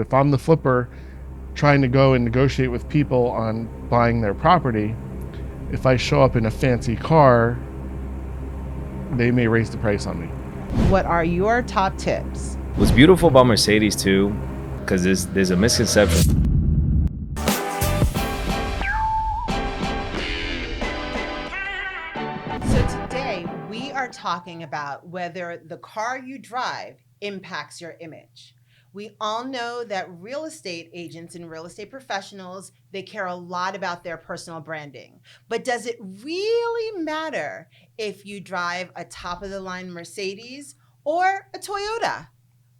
If I'm the flipper trying to go and negotiate with people on buying their property, if I show up in a fancy car, they may raise the price on me. What are your top tips? What's beautiful about Mercedes too, because there's a misconception. So today we are talking about whether the car you drive impacts your image. We all know that real estate agents and real estate professionals, they care a lot about their personal branding. But does it really matter if you drive a top-of-the-line Mercedes or a Toyota?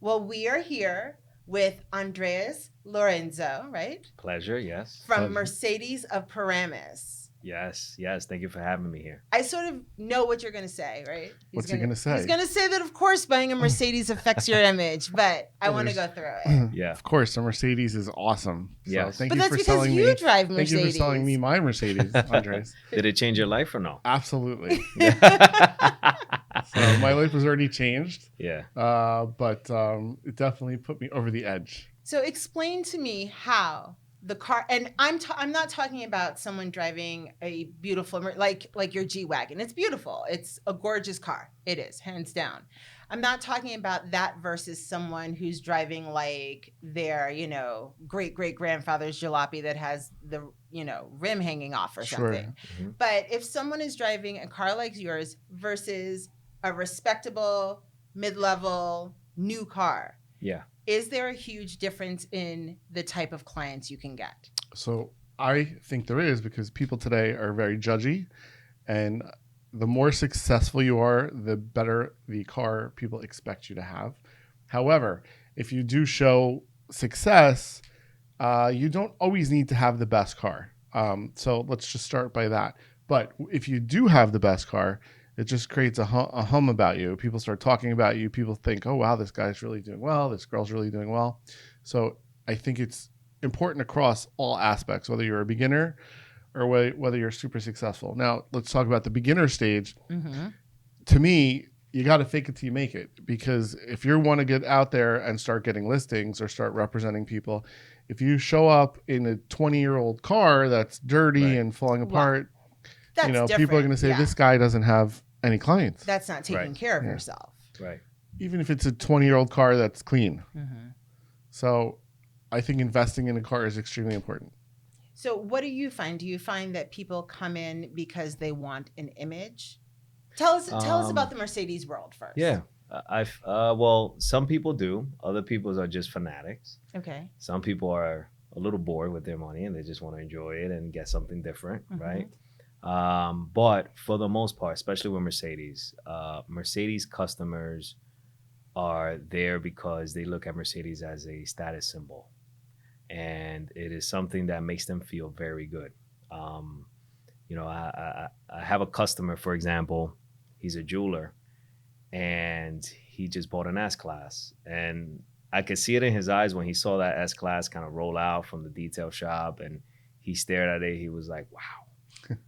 Well, we are here with Andres Liranzo, right? Pleasure, yes. From Mercedes of Paramus. Yes. Thank you for having me here. I sort of know what you're going to say, right? What's he going to say? He's going to say that, of course, buying a Mercedes affects your image, but I want to go through it. Yeah. Of course, a Mercedes is awesome. Yes. So thank But you that's for because selling you me. drive Mercedes. Thank you for selling me my Mercedes, Andres. Did it change your life or no? Absolutely. So my life was already changed. Yeah. But it definitely put me over the edge. So explain to me how the car, and I'm not talking about someone driving a beautiful, like your G-Wagon. It's beautiful. It's a gorgeous car. It is, hands down. I'm not talking about that versus someone who's driving like their, great-great-grandfather's jalopy that has the, rim hanging off or something. Mm-hmm. But if someone is driving a car like yours versus a respectable, mid-level, new car, Yeah. is there a huge difference in the type of clients you can get? So I think there is, because people today are very judgy, and the more successful you are, the better the car people expect you to have. However, if you do show success, you don't always need to have the best car. So let's just start by that. But if you do have the best car, it just creates a hum about you. People start talking about you. People think, oh, wow, this guy's really doing well. This girl's really doing well. So I think it's important across all aspects, whether you're a beginner or whether you're super successful. Now, let's talk about the beginner stage. Mm-hmm. To me, you got to fake it till you make it, because if you want to get out there and start getting listings or start representing people, if you show up in a 20-year-old car that's dirty and falling apart, That's people are different. going to say, this guy doesn't have any clients. That's not taking Right. care of yourself. Right. Even if it's a 20-year-old car that's clean. Mm-hmm. So I think investing in a car is extremely important. So what do you find? Do you find that people come in because they want an image? Tell us about the Mercedes world first. Yeah. Well, some people do. Other people are just fanatics. Okay. Some people are a little bored with their money and they just want to enjoy it and get something different, Mm-hmm. right? But for the most part, especially with Mercedes, Mercedes customers are there because they look at Mercedes as a status symbol, and it is something that makes them feel very good. I have a customer, for example, he's a jeweler, and he just bought an S-Class, and I could see it in his eyes when he saw that S-Class kind of roll out from the detail shop, and he stared at it. He was like, wow.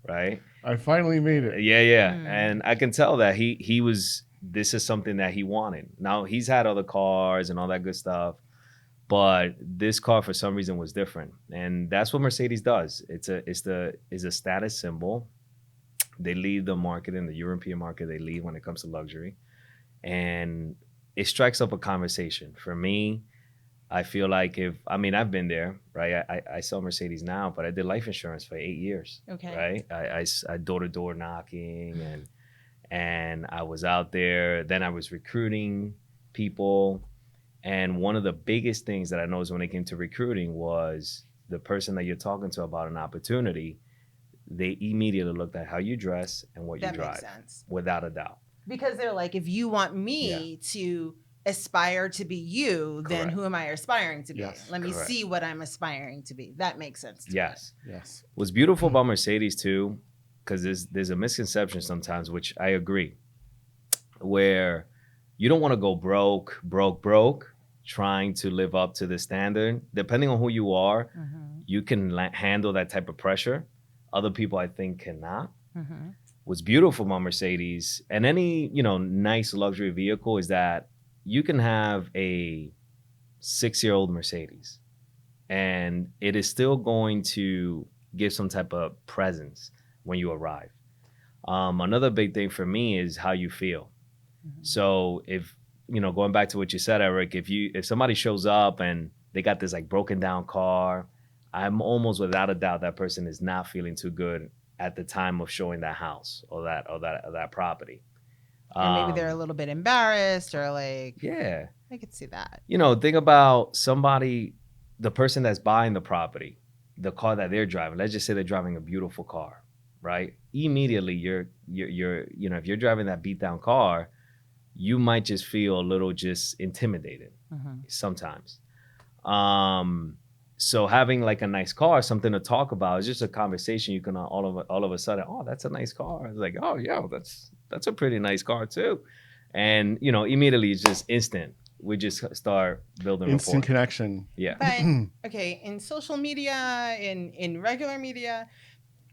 Right? I finally made it. Yeah. Mm. And I can tell that this is something that he wanted. Now, he's had other cars and all that good stuff, but this car for some reason was different. And that's what Mercedes does. It's a status symbol. They lead the market, in the European market, they lead when it comes to luxury. And it strikes up a conversation. For me, I feel like I've been there, right? I sell Mercedes now, but I did life insurance for 8 years. Okay. Right? I door-to-door knocking, and I was out there. Then I was recruiting people. And one of the biggest things that I noticed when it came to recruiting was the person that you're talking to about an opportunity, they immediately looked at how you dress and what you drive. That makes sense. Without a doubt. Because they're like, if you want me to aspire to be you, then Correct. who am I aspiring to be? Yes, Let me correct. see what I'm aspiring to be. That makes sense to me. Yes. Yes. What's beautiful about Mercedes too, because there's a misconception sometimes, which I agree, where you don't want to go broke, trying to live up to the standard. Depending on who you are, Mm-hmm. you can handle that type of pressure. Other people, I think, cannot. Mm-hmm. What's beautiful about Mercedes and any nice luxury vehicle is that you can have a 6-year-old Mercedes, and it is still going to give some type of presence when you arrive. Another big thing for me is how you feel. So if, going back to what you said, Eric, if somebody shows up and they got this like broken down car, I'm almost without a doubt that person is not feeling too good at the time of showing that house or that property. Or maybe they're a little bit embarrassed or yeah. I could see that. Think about the person that's buying the property, the car that they're driving. Let's just say they're driving a beautiful car, right? Immediately, you're if you're driving that beat down car, you might just feel a little just intimidated sometimes. So having like a nice car, something to talk about, is just a conversation. You can all of a sudden, oh, that's a nice car. It's like, oh yeah, that's a pretty nice car too, and immediately it's just instant. We just start building instant rapport. connection. Yeah. But okay, in social media, in regular media,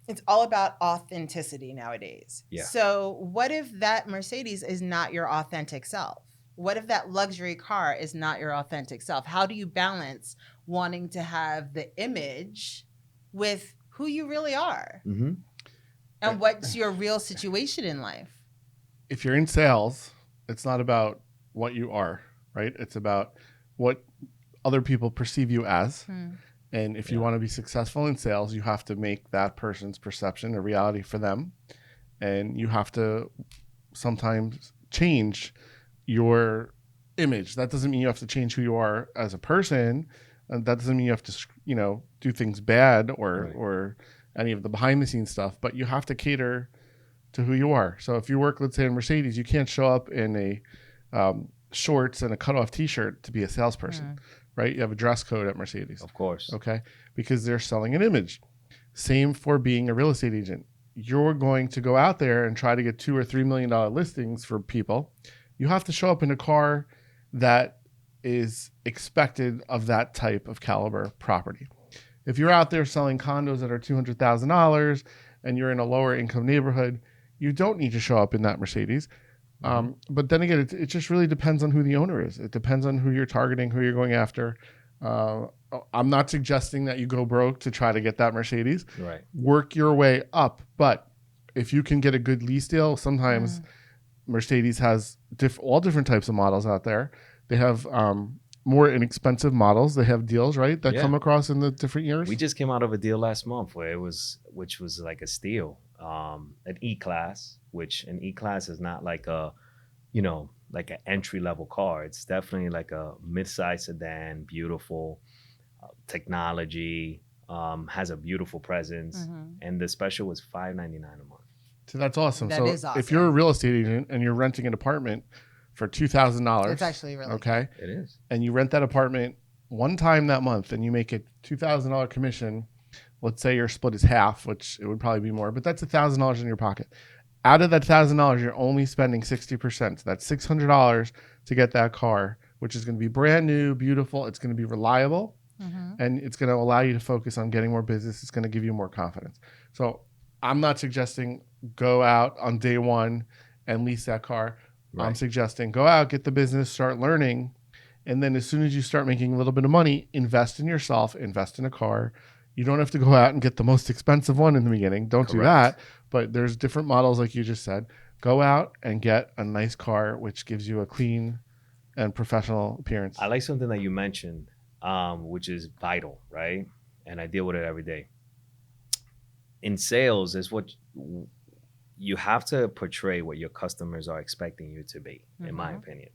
it's all about authenticity nowadays. Yeah. So what if that Mercedes is not your authentic self? What if that luxury car is not your authentic self? How do you balance wanting to have the image with who you really are? Mm-hmm. And what's your real situation in life? If you're in sales, it's not about what you are, right? It's about what other people perceive you as. And if you want to be successful in sales, you have to make that person's perception a reality for them. And you have to sometimes change your image. That doesn't mean you have to change who you are as a person. And that doesn't mean you have to, do things bad or any of the behind the scenes stuff, but you have to cater to who you are. So if you work, let's say in Mercedes, you can't show up in a shorts and a cutoff t-shirt to be a salesperson, right? You have a dress code at Mercedes. Of course. Okay. Because they're selling an image. Same for being a real estate agent. You're going to go out there and try to get $2 or $3 million listings for people. You have to show up in a car that is expected of that type of caliber property. If you're out there selling condos that are $200,000 and you're in a lower income neighborhood, you don't need to show up in that Mercedes. But then again, it just really depends on who the owner is. It depends on who you're targeting, who you're going after. I'm not suggesting that you go broke to try to get that Mercedes. Right. Work your way up. But if you can get a good lease deal, sometimes Mercedes has all different types of models out there. They have more inexpensive models. They have deals, right, that come across in the different years. We just came out of a deal last month which was like a steal. An E-Class, which an E-Class is not like like an entry level car. It's definitely like a mid-size sedan, beautiful technology, has a beautiful presence, and the special was $599 a month. So that's awesome. That so is awesome. If you're a real estate agent and you're renting an apartment for $2,000, it's actually really okay. It is. And you rent that apartment one time that month, and you make a $2,000 commission. Let's say your split is half, which it would probably be more, but that's $1,000 in your pocket. Out of that $1,000, you're only spending 60%. So that's $600 to get that car, which is going to be brand new, beautiful. It's going to be reliable, and it's going to allow you to focus on getting more business. It's going to give you more confidence. So I'm not suggesting go out on day one and lease that car. Right. I'm suggesting go out, get the business, start learning, and then as soon as you start making a little bit of money, invest in yourself, invest in a car. You don't have to go out and get the most expensive one in the beginning. Don't do that. But there's different models, like you just said. Go out and get a nice car, which gives you a clean and professional appearance. I like something that you mentioned, which is vital, right? And I deal with it every day. In sales, is what you have to portray what your customers are expecting you to be, in my opinion.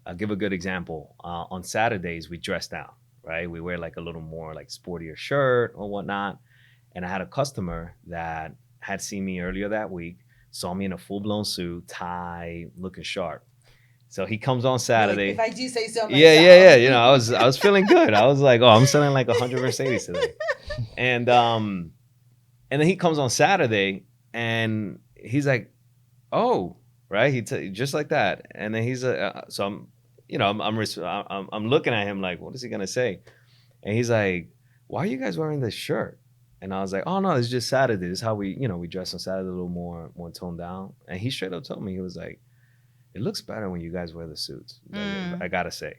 I'll give a good example. On Saturdays, we dress down. Right, we wear like a little more like sportier shirt or whatnot. And I had a customer that had seen me earlier that week, saw me in a full-blown suit, tie, looking sharp. So he comes on Saturday. Like, if I do say so myself. Yeah. I was feeling good. I was like, oh, I'm selling like 100 Mercedes today. And then he comes on Saturday and he's like, oh, right, just like that. And then he's so I'm looking at him like, what is he gonna say? And he's like, why are you guys wearing this shirt? And I was like, oh no, it's just Saturday. This is how we dress on Saturday, a little more toned down. And he straight up told me, he was like, it looks better when you guys wear the suits. I gotta say,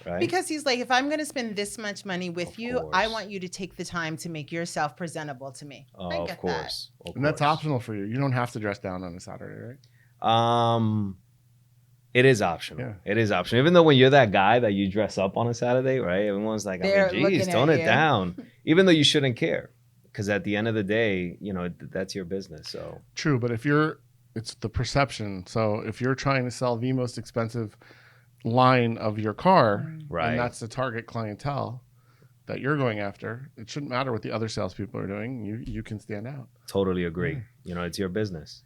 right? Because he's like, if I'm going to spend this much money with Of you, I course. want you to take the time to make yourself presentable to me. I Of get course. Of And that's course. optional for you. You don't have to dress down on a Saturday, right? It is optional. Yeah. It is optional. Even though when you're that guy that you dress up on a Saturday, right? Everyone's like, They're geez, looking tone at it you. down. Even though you shouldn't care. Because at the end of the day, that's your business. So True, but it's the perception. So if you're trying to sell the most expensive line of your car, Right. and that's the target clientele that you're going after, it shouldn't matter what the other salespeople are doing. You can stand out. totally agree. It's your business.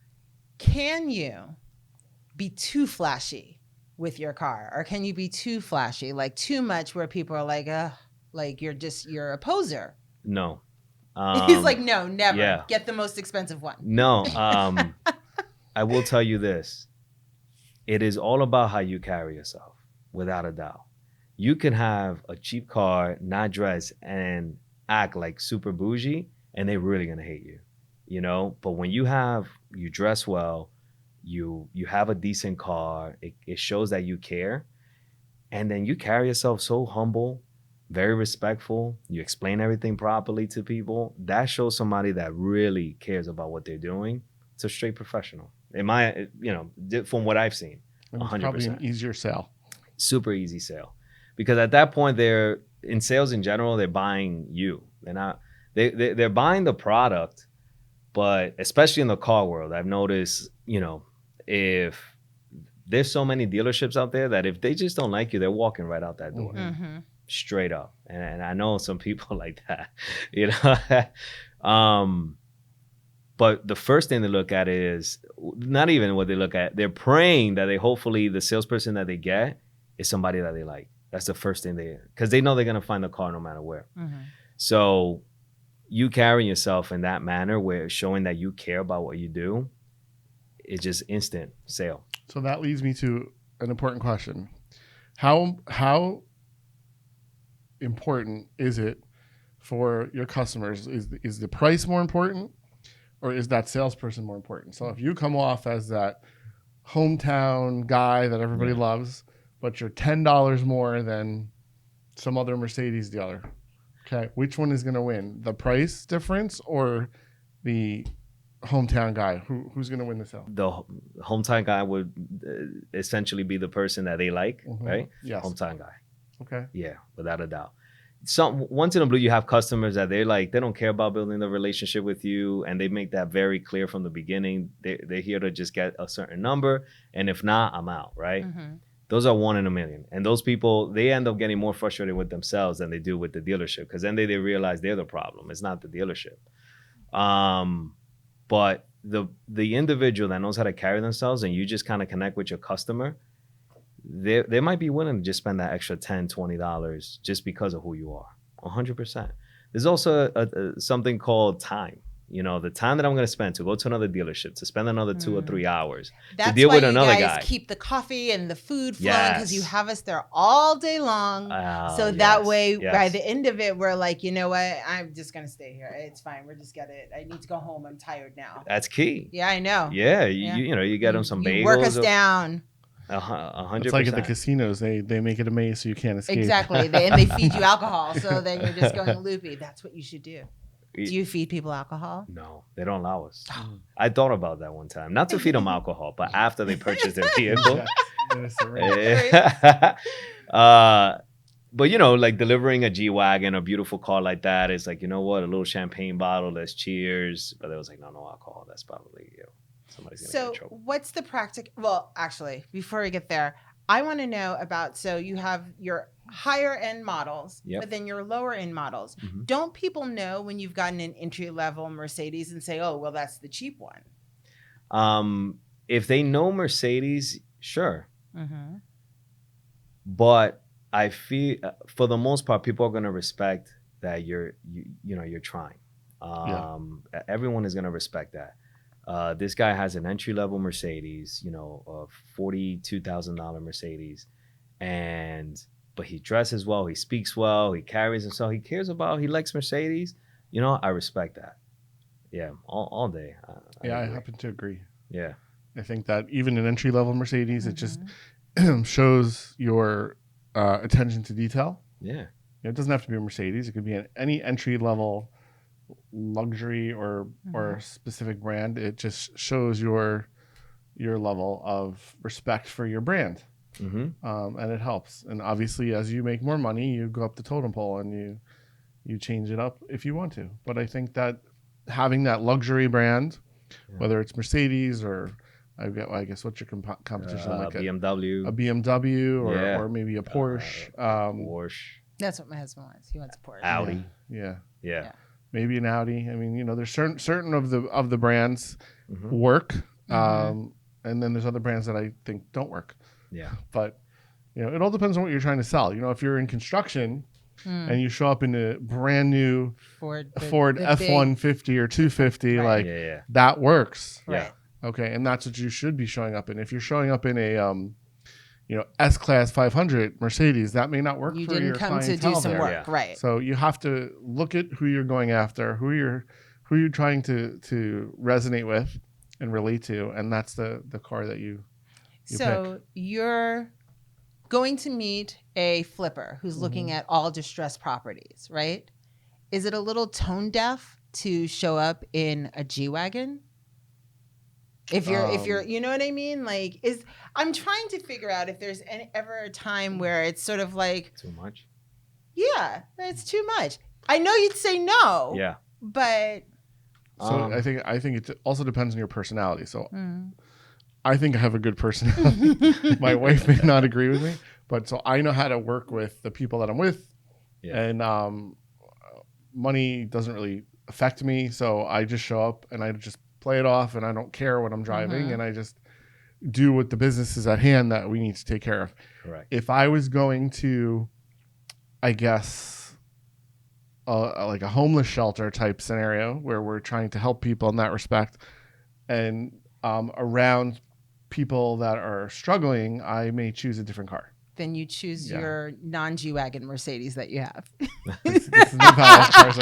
Can you be too flashy with your car? Or can you be too flashy, like too much where people are like you're a poser? No. He's like, no, never. yeah. Get the most expensive one. No. I will tell you this. It is all about how you carry yourself, without a doubt. You can have a cheap car, not dress, and act like super bougie, and they're really gonna hate you. But when you dress well, you have a decent car, it shows that you care, and then you carry yourself so humble, very respectful, you explain everything properly to people, that shows somebody that really cares about what they're doing. It's a straight professional. From what I've seen. And it's 100%. probably an easier sale. Super easy sale. Because at that point, they're in sales in general, they're buying you. They're buying the product, but especially in the car world, I've noticed, if there's so many dealerships out there that if they just don't like you, they're walking right out that door. Mm-hmm. Straight up. And I know some people like that, but the first thing they look at is not even what they look at. They're praying that hopefully the salesperson that they get is somebody that they like. That's the first thing because they know they're going to find the car no matter where. Mm-hmm. So you carrying yourself in that manner where showing that you care about what you do, it's just instant sale. So that leads me to an important question. How important is it for your customers? Is the price more important, or is that salesperson more important? So if you come off as that hometown guy that everybody loves, but you're $10 more than some other Mercedes dealer, okay, which one is going to win? The price difference or the hometown guy? Who's going to win the sale? The hometown guy would essentially be the person that they like, right? Yes. Hometown guy. Okay. Yeah, without a doubt. Once in a blue, you have customers that they don't care about building the relationship with you, and they make that very clear from the beginning. They're here to just get a certain number, and if not, I'm out, right? Mm-hmm. Those are 1 in a million. And those people, they end up getting more frustrated with themselves than they do with the dealership, because then they realize they're the problem. It's not the dealership. But the individual that knows how to carry themselves, and you just kind of connect with your customer, they might be willing to just spend that extra $10, $20 just because of who you are. 100%. There's also something called time. The time that I'm going to spend to go to another dealership, to spend another 2 or 3 hours That's to deal why with you another guys guy. keep the coffee and the food flowing, because you Yes. have us there all day long. So that way, by the end of it, we're like, you know what? I'm just going to stay here. It's fine. We're just I need to go home. I'm tired now. That's key. Yeah, I know. Yeah, you get them some bagels. You work us down. 100%. It's like at the casinos. They make it a maze so you can't escape. Exactly. They feed you alcohol. So then you're just going loopy. That's what you should do. Do you feed people alcohol? No, they don't allow us. I thought about that one time. Not to feed them alcohol, but after they purchase their vehicle. But like delivering a G-Wagon, a beautiful car like that, is like, you know what, a little champagne bottle, let's cheers. But they was like, no alcohol. That's probably somebody's gonna get in trouble. What's the well, actually, before we get there, I want to know about, so you have your higher end models, but then your lower end models. Mm-hmm. Don't people know when you've gotten an entry level Mercedes and say, oh, well, that's the cheap one? If they know Mercedes, sure. Mm-hmm. But I feel for the most part, people are going to respect that you're trying. Everyone is going to respect that. This guy has an entry level Mercedes, a $42,000 Mercedes, but he dresses well, he speaks well, he carries himself, he likes Mercedes. I respect that. Yeah, all day. I happen to agree. Yeah. I think that even an entry level Mercedes, it just shows your attention to detail. Yeah. It doesn't have to be a Mercedes. It could be any entry level luxury or specific brand. It just shows your level of respect for your brand, and it helps. And obviously, as you make more money, you go up the totem pole and you change it up if you want to. But I think that having that luxury brand, whether it's Mercedes or I guess what's your competition like BMW, a BMW or maybe a Porsche. Porsche. That's what my husband wants. He wants a Porsche. Audi. Yeah. Maybe an Audi. I mean, there's certain of the brands work, and then there's other brands that I think don't work. Yeah. But it all depends on what you're trying to sell. If you're in construction and you show up in a brand new Ford F-150 or 250, that works. Right. Okay, and that's what you should be showing up in. If you're showing up in a S-Class 500 Mercedes, that may not work for your clientele. You didn't come to do some work, right? So you have to look at who you're going after, who you're trying to resonate with and relate to, and that's the car that you So pick. You're going to meet a flipper who's looking at all distressed properties, right? Is it a little tone deaf to show up in a G-Wagon? If you're, you know what I mean? I'm trying to figure out if there's ever a time where it's sort of like too much. Yeah, it's too much. I know you'd say no. Yeah. But so I think it also depends on your personality. So I think I have a good personality. My wife may not agree with me, but so I know how to work with the people that I'm with, and money doesn't really affect me. So I just show up and I just play it off, and I don't care when I'm driving, and I just do what the business is at hand that we need to take care of. Correct. If I was going to, I guess, like a homeless shelter type scenario where we're trying to help people in that respect, and around people that are struggling, I may choose a different car. Then you choose your non-G-Wagon Mercedes that you have. This is the balanced car.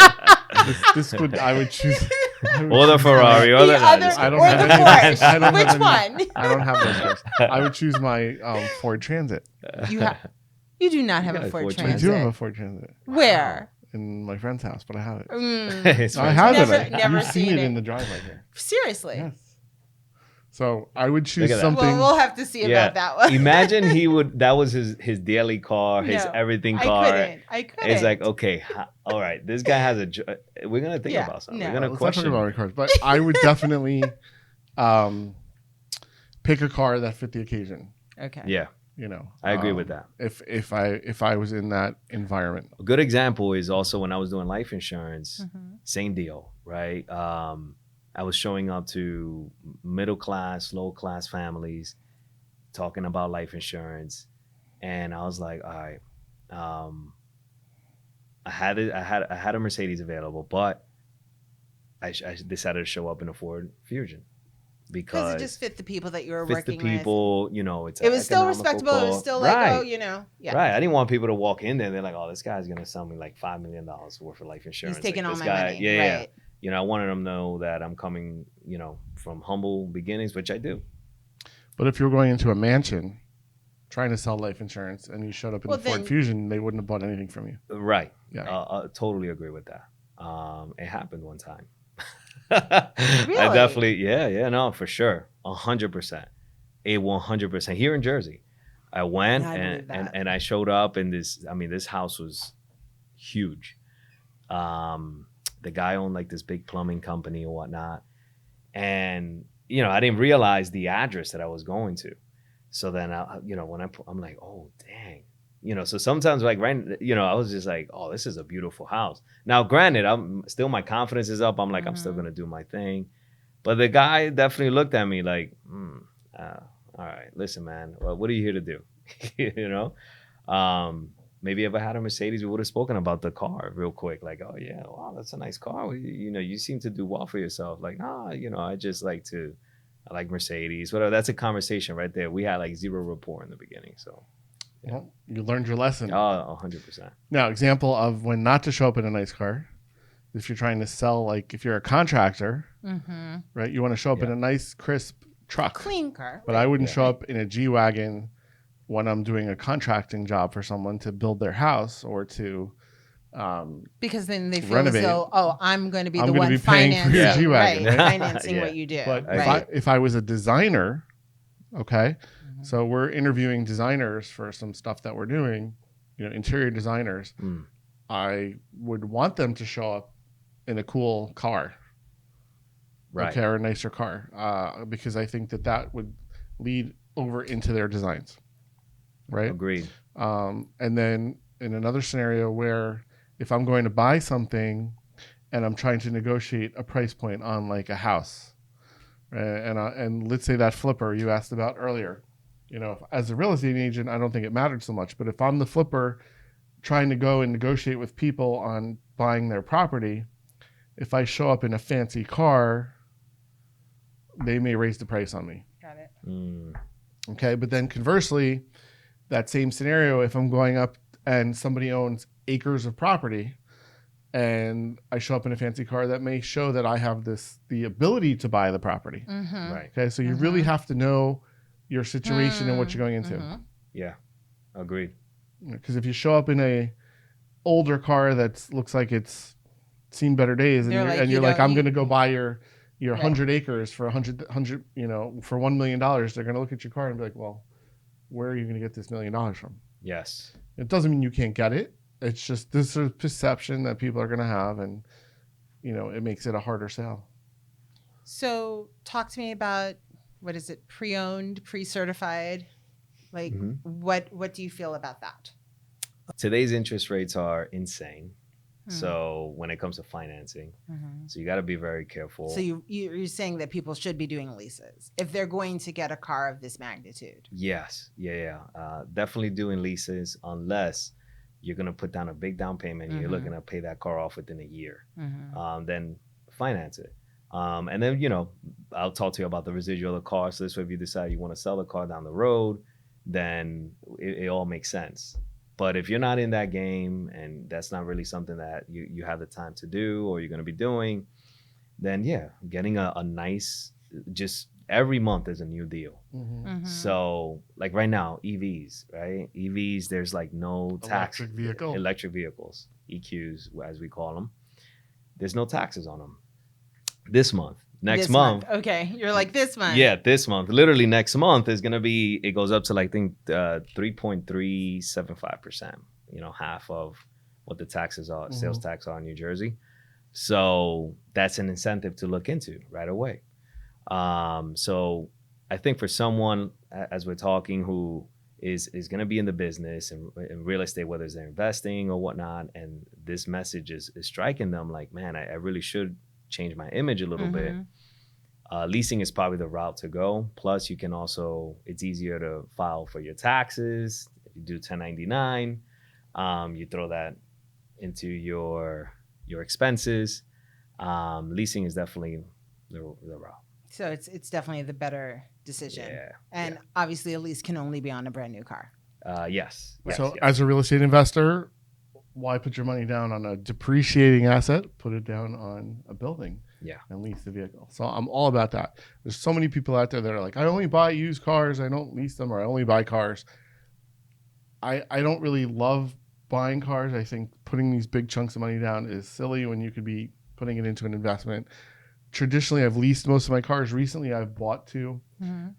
So I would choose. Or the Ferrari, or the other, I don't or have the any, Porsche. I don't Which have any, one? I don't have those cars. I would choose my Ford Transit. You do not have a Ford I Transit. do have a Ford Transit. Where? In my friend's house, but I have it. I have it. Never You've seen seen it in the driveway here. Seriously? Yes. So I would choose Look at that. something. Well, we'll have to see about that one. Imagine that was his daily car, his everything car. I couldn't. It's like, okay, all right, this guy has we're going to think about something. We're going to question. Let's not talk about my cars, but I would definitely pick a car that fit the occasion. Okay. Yeah. I agree with that. If I was in that environment. A good example is also when I was doing life insurance, same deal, right? I was showing up to middle class, low class families, talking about life insurance, and I was like, all right, I had a Mercedes available, but I decided to show up in a Ford Fusion because it just fit the people that you were fits working the people, with. It's it was still respectable. Call. It was still like, Right. I didn't want people to walk in there and they're like, oh, this guy's gonna sell me like $5 million worth of life insurance. He's taking all my guy, money. Yeah. Right. I wanted them to know that I'm coming, from humble beginnings, which I do. But if you were going into a mansion trying to sell life insurance and you showed up in the Ford Fusion, they wouldn't have bought anything from you. Right. Yeah. I totally agree with that. It happened one time. Really? I definitely, no, for sure. 100%. 100%. Here in Jersey. I went and I showed up in this house was huge. The guy owned like this big plumbing company or whatnot. And, I didn't realize the address that I was going to. So then, when I'm like, oh, dang. So sometimes I was just like, oh, this is a beautiful house. Now, granted, my confidence is up. I'm like, I'm still going to do my thing. But the guy definitely looked at me like, all right, listen, man, what are you here to do? Maybe if I had a Mercedes, we would have spoken about the car real quick. Like, oh yeah, wow, that's a nice car. You seem to do well for yourself. Like, I just I like Mercedes. Whatever. That's a conversation right there. We had like zero rapport in the beginning. So, well, you learned your lesson. Oh, 100%. Now, example of when not to show up in a nice car. If you're trying to sell, like if you're a contractor, right? You want to show up in a nice, crisp truck. Clean car. But I wouldn't show up in a G-Wagon when I'm doing a contracting job for someone to build their house or to Because then they feel renovate. as though, oh, I'm going to be I'm the gonna one be paying for financing, your G-Wagon, right? financing Yeah. what you do. But right. if I was a designer, okay, Mhm. so we're interviewing designers for some stuff that we're doing, interior designers. Mm. I would want them to show up in a cool car, Right. okay, or a nicer car, because I think that would lead over into their designs, right? Agreed. And then in another scenario where if I'm going to buy something and I'm trying to negotiate a price point on like a house, and let's say that flipper you asked about earlier, as a real estate agent, I don't think it mattered so much. But if I'm the flipper trying to go and negotiate with people on buying their property, if I show up in a fancy car, they may raise the price on me. Got it. Mm. Okay, but then conversely, that same scenario, if I'm going up and somebody owns acres of property and I show up in a fancy car, that may show that I have the ability to buy the property. Mm-hmm. Right. Okay, so you really have to know your situation and what you're going into. Mm-hmm. Yeah. Agreed. Because if you show up in a older car that looks like it's seen better days, and you're like, I'm going to go buy your 100 acres for 100 for $1 million, they're going to look at your car and be like, well, where are you going to get this $1 million from? Yes. It doesn't mean you can't get it. It's just this sort of perception that people are going to have, and it makes it a harder sale. So talk to me about, what is it, pre-owned, pre-certified? Like, what do you feel about that? Today's interest rates are insane. So when it comes to financing, so you got to be very careful. So you're saying that people should be doing leases if they're going to get a car of this magnitude? Yes. Yeah. Definitely doing leases unless you're going to put down a big down payment and you're looking to pay that car off within a year. Then finance it. And then, I'll talk to you about the residual of the car. So this way, if you decide you want to sell the car down the road, then it all makes sense. But if you're not in that game and that's not really something that you have the time to do or you're going to be doing, then getting a nice, just every month is a new deal. So like right now, EVs, right? EVs, there's like no tax. Electric vehicles, EQs as we call them. There's no taxes on them. This month. Next month. Okay. You're like, this month. Yeah, this month. Literally next month is going to be, it goes up to like, I think 3.375%, half of what the taxes are, sales tax are in New Jersey. So that's an incentive to look into right away. So I think for someone, as we're talking, who is going to be in the business and in real estate, whether they're investing or whatnot, and this message is striking them like, man, I really should change my image a little bit. Leasing is probably the route to go. Plus, you can also, it's easier to file for your taxes. If you do 1099, you throw that into your expenses. Leasing is definitely the route. So it's definitely the better decision. Yeah. And obviously, a lease can only be on a brand new car. Yes. So as a real estate investor, why put your money down on a depreciating asset? Put it down on a building. And lease the vehicle. So I'm all about that. There's so many people out there that are like, I only buy used cars, I don't lease them, or I only buy cars. I don't really love buying cars. I think putting these big chunks of money down is silly when you could be putting it into an investment. Traditionally, I've leased most of my cars. Recently, I've bought two.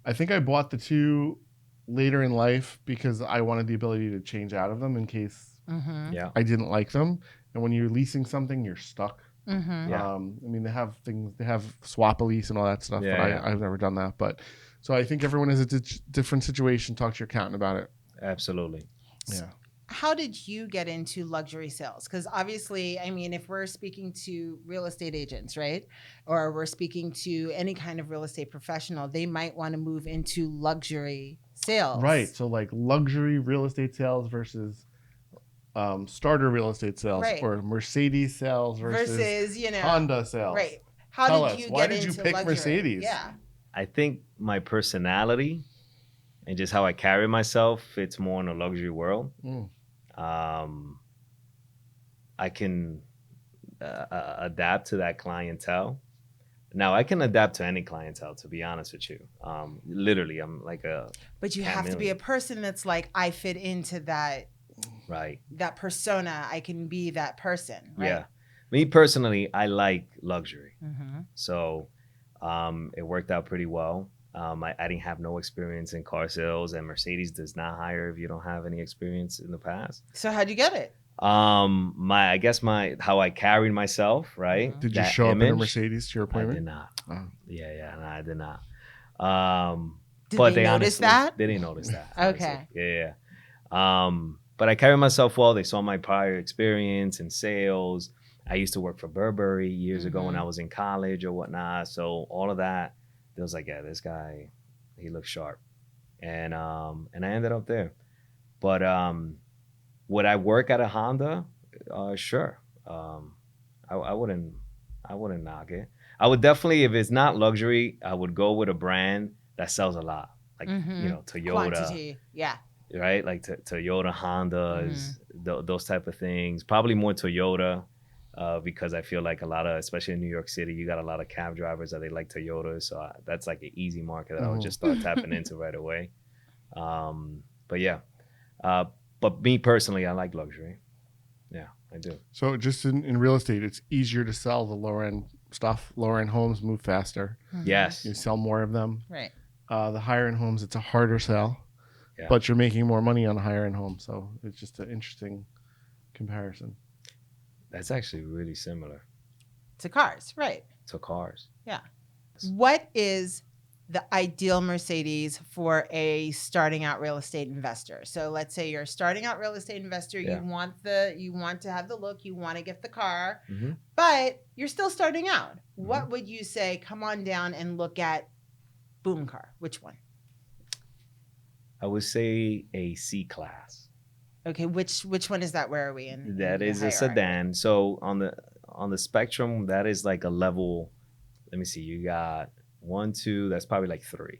I think I bought the two later in life because I wanted the ability to change out of them in case I didn't like them. And when you're leasing something, you're stuck. I mean, they have swap a lease and all that stuff, but I've never done that. But so I think everyone has a different situation. Talk to your accountant about it. Absolutely. Yeah. How did you get into luxury sales? Because obviously, I mean, if we're speaking to real estate agents, right? Or we're speaking to any kind of real estate professional, they might want to move into luxury sales. Right. So like luxury real estate sales versus starter real estate sales, or Mercedes sales versus Honda sales. Right. Tell us, why did you pick Mercedes? Yeah. I think my personality and just how I carry myself fits more in a luxury world. I can adapt to that clientele. Now I can adapt to any clientele, to be honest with you. Literally, I'm like But you have to be a person that's like, I fit into that persona. I can be that person, right? Yeah. Me personally, I like luxury. Mm-hmm. So it worked out pretty well. I didn't have no experience in car sales, and Mercedes does not hire if you don't have any experience in the past. So how'd you get it? I guess how I carried myself, right? Did you That show up in a image, Mercedes to your I appointment? did not. Oh. Yeah, no, I did not. Did But they notice that? They didn't notice that. Okay. Yeah. But I carried myself well. They saw my prior experience in sales. I used to work for Burberry years ago when I was in college or whatnot. So all of that, they was like, yeah, this guy, he looks sharp. And I ended up there. But would I work at a Honda? Sure. I wouldn't knock it. I would definitely, if it's not luxury, I would go with a brand that sells a lot. Like, Toyota. Quantity, yeah. Right? Like Toyota, Hondas, those type of things. Probably more Toyota because I feel like a lot of, especially in New York City, you got a lot of cab drivers that they like Toyota. So that's like an easy market that I would just start tapping into right away. But yeah. But me personally, I like luxury. Yeah, I do. So just in real estate, it's easier to sell the lower end stuff. Lower end homes move faster. Mm-hmm. Yes. You sell more of them. Right. The higher end homes, it's a harder sell, but you're making more money on the higher end home. So it's just an interesting comparison. That's actually really similar To cars, right. to cars. Yeah. What is the ideal Mercedes for a starting out real estate investor? So let's say you're a starting out real estate investor. Yeah. You want to have the look, you want to get the car, Mm-hmm. but you're still starting out. What would you say? Come on down and look at boom car. Which one? I would say a C class. Okay, which one is that? Where are we in? That is a sedan. So on the spectrum, that is like a level. Let me see. You got 1, 2. That's probably like 3.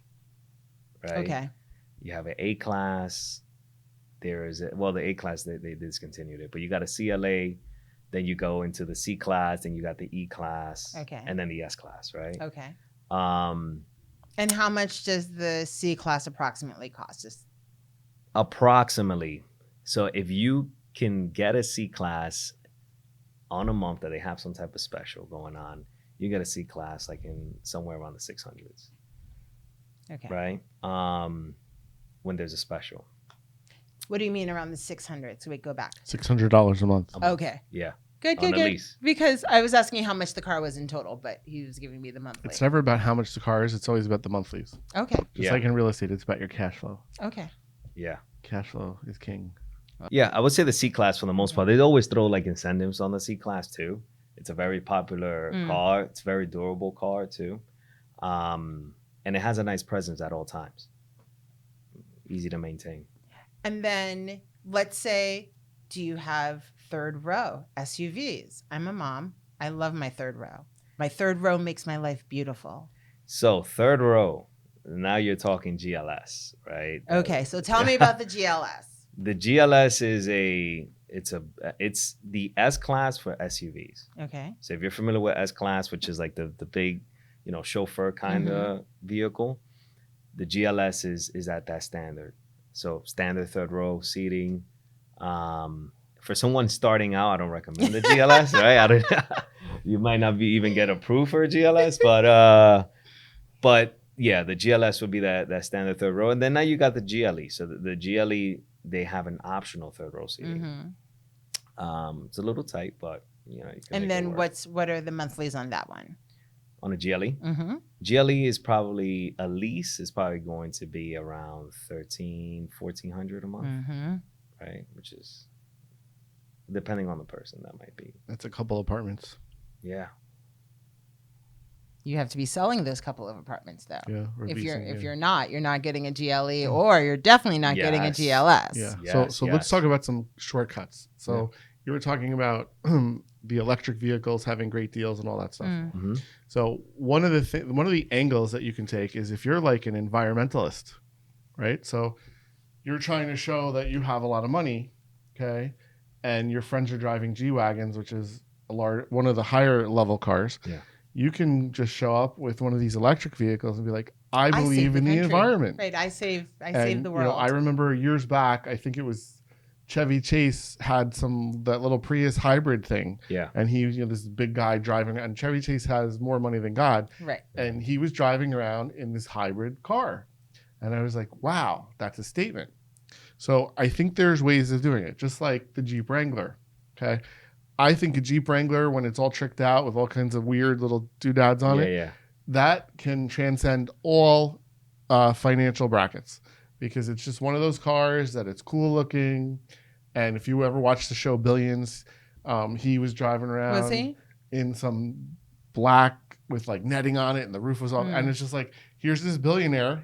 Right. Okay. You have an A class. The A class they discontinued it, but you got a CLA. Then you go into the C class. Then you got the E class. Okay. And then the S class. Right. Okay. And how much does the C class approximately cost? Just approximately. So if you can get a C class on a month that they have some type of special going on, you get a C class like in somewhere around the 600s. Okay. Right? When there's a special. What do you mean around the 600s? So we go back. $600 a month. Okay. Yeah. Good. Lease. Because I was asking how much the car was in total, but he was giving me the monthly. It's never about how much the car is. It's always about the monthlies. Okay. Just like in real estate, it's about your cash flow. Okay. Yeah. Cash flow is king. Yeah, I would say the C class for the most part. They always throw like incentives on the C class too. It's a very popular car. It's a very durable car too. And it has a nice presence at all times. Easy to maintain. And then let's say, do you have third row SUVs? I'm a mom. I love my third row. My third row makes my life beautiful. So third row, now you're talking GLS, right? Okay, so tell me about the GLS. The GLS is it's the S class for SUVs. Okay. So if you're familiar with S class, which is like the big, chauffeur kind of vehicle, the GLS is at that standard. So standard third row seating. For someone starting out, I don't recommend the GLS, right? You might not even get approved for a GLS, but yeah, the GLS would be that standard third row, and then now you got the GLE. So the GLE, they have an optional third row seating. It's a little tight, but you can. And make then it work. what are the monthlies on that one? On a GLE? Mm-hmm. GLE is probably a lease is probably going to be around $1,400 a month, right? Which is depending on the person, that might be. That's a couple apartments. Yeah. You have to be selling those couple of apartments though. Yeah. If you're not getting a GLE, or you're definitely not getting a GLS. Yeah. Yes, so let's talk about some shortcuts. So you were talking about the electric vehicles having great deals and all that stuff. Mm-hmm. So one of the angles that you can take is if you're like an environmentalist, right? So you're trying to show that you have a lot of money, okay, and your friends are driving G-Wagons, which is one of the higher level cars. Yeah. You can just show up with one of these electric vehicles and be like, I save believe in the country. environment. Right. I save And, the you know, world. I remember years back, I think it was Chevy Chase had that little Prius hybrid thing. Yeah. And he, you know, this big guy driving, and Chevy Chase has more money than God. Right. And he was driving around in this hybrid car. And I was like, wow, that's a statement. So I think there's ways of doing it, just like the Jeep Wrangler. Okay. I think a Jeep Wrangler, when it's all tricked out with all kinds of weird little doodads on it, Yeah. that can transcend all financial brackets, because it's just one of those cars that it's cool looking. And if you ever watched the show Billions, he was driving around Was he? in some black with like netting on it, and the roof was off. And it's just like, here's this billionaire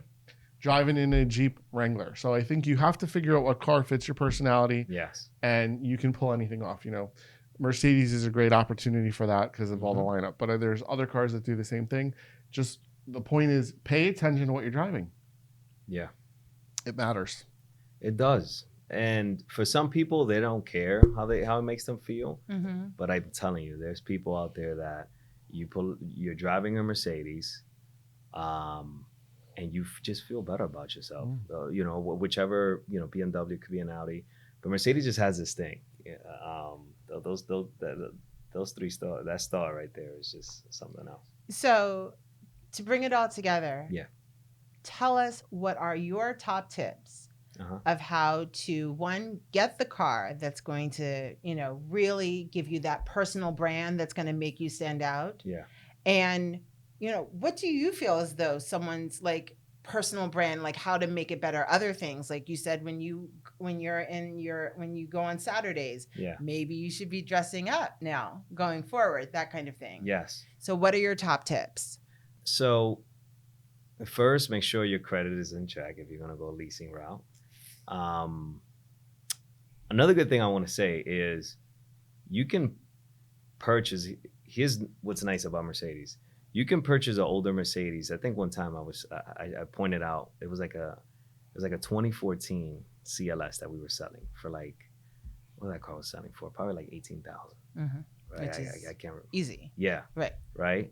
driving in a Jeep Wrangler. So I think you have to figure out what car fits your personality. Yes. And you can pull anything off. You know, Mercedes is a great opportunity for that because of all the lineup. But there's other cars that do the same thing. Just the point is, pay attention to what you're driving. Yeah. It matters. It does. And for some people, they don't care how it makes them feel. Mm-hmm. But I'm telling you, there's people out there that you're driving a Mercedes, and you just feel better about yourself. You know, whichever, you know, BMW, could be an Audi, but Mercedes just has this thing. Those three star, that star right there is just something else. So, to bring it all together, Yeah. Tell us, what are your top tips of how to, one, get the car that's going to, you know, really give you that personal brand that's going to make you stand out. Yeah. And, you know, what do you feel as though someone's like personal brand, like how to make it better? Other things, like you said, when you go on Saturdays, maybe you should be dressing up now going forward, that kind of thing. Yes. So what are your top tips? So first, make sure your credit is in check if you're going to go leasing route. Another good thing I want to say is you can purchase. Here's what's nice about Mercedes. You can purchase an older Mercedes. I think one time I pointed out it was like a 2014 CLS that we were selling for, like, what that car was selling for, probably like $18,000. Mm-hmm. Right? I can't remember. Easy. Yeah. Right.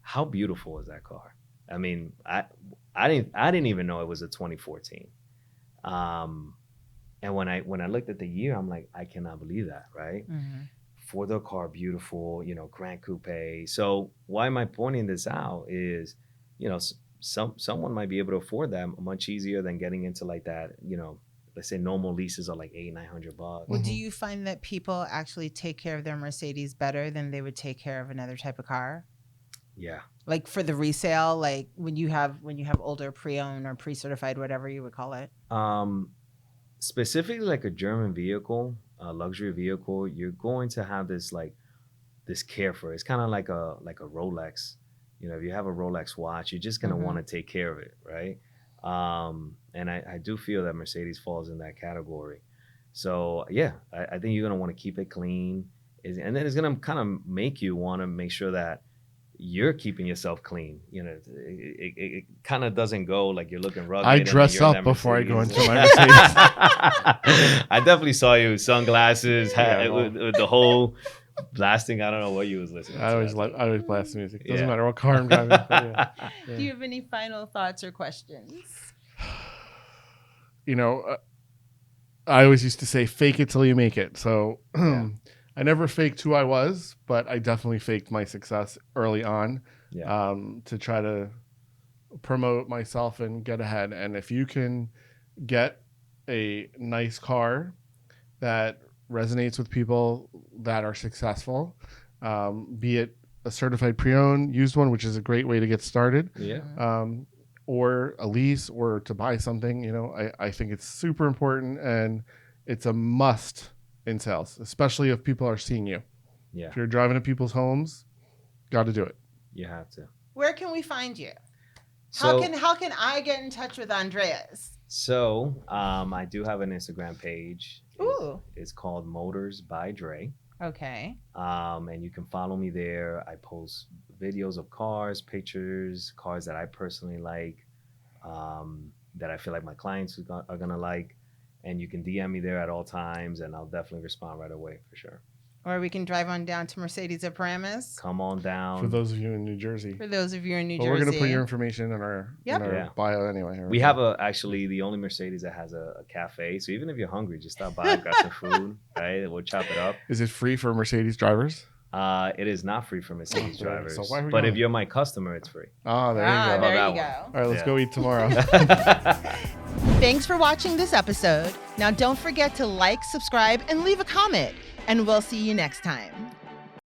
How beautiful is that car? I mean, I didn't even know it was a 2014. And when I looked at the year, I'm like, I cannot believe that, right? Mm-hmm. Four-door car, beautiful, you know, Grand Coupe. So why am I pointing this out is, you know, someone might be able to afford that much easier than getting into like that, you know, let's say normal leases are like $800-900. Well, do you find that people actually take care of their Mercedes better than they would take care of another type of car? Yeah. Like for the resale, like when you have older pre-owned or pre-certified, whatever you would call it. Specifically like a German vehicle, a luxury vehicle, you're going to have this care for it. It's kind of like a Rolex. You know, if you have a Rolex watch, you're just going to want to take care of it, right? And I do feel that Mercedes falls in that category. So yeah, I think you're going to want to keep it clean. And then it's going to kind of make you want to make sure that you're keeping yourself clean. You know, it kind of doesn't go like you're looking rugged. I dress up before I go into my Mercedes. I definitely saw you, sunglasses, with the whole blasting. I don't know what you was listening to. I always blast music. Doesn't matter what car I'm driving. Yeah. Do you have any final thoughts or questions? You know, I always used to say, fake it till you make it. So I never faked who I was, but I definitely faked my success early on to try to promote myself and get ahead. And if you can get a nice car that resonates with people that are successful, be it a certified pre-owned, used one, which is a great way to get started, or a lease, or to buy something, you know, I think it's super important, and it's a must in sales, especially if people are seeing you. Yeah. If you're driving to people's homes, got to do it. You have to. Where can we find you? So, how can I get in touch with Andreas? So I do have an Instagram page. Ooh. It's called Motors by Dre. Okay. And you can follow me there. I post videos of cars, pictures, cars that I personally like, that I feel like my clients are going to like. And you can DM me there at all times, and I'll definitely respond right away for sure. Or we can drive on down to Mercedes of Paramus. Come on down. For those of you in New Jersey. For those of you in New But Jersey. we're going to put your information in our, Yep. Yeah. bio anyway. We have actually the only Mercedes that has a cafe. So even if you're hungry, just stop by, grab some food, right? We'll chop it up. Is it free for Mercedes drivers? It is not free for Mercedes So drivers. why are we But going? if you're my customer, it's free. Oh, there you go. There that you go. one. All right, let's Yeah. go eat tomorrow. Thanks for watching this episode. Now don't forget to like, subscribe, and leave a comment. And we'll see you next time.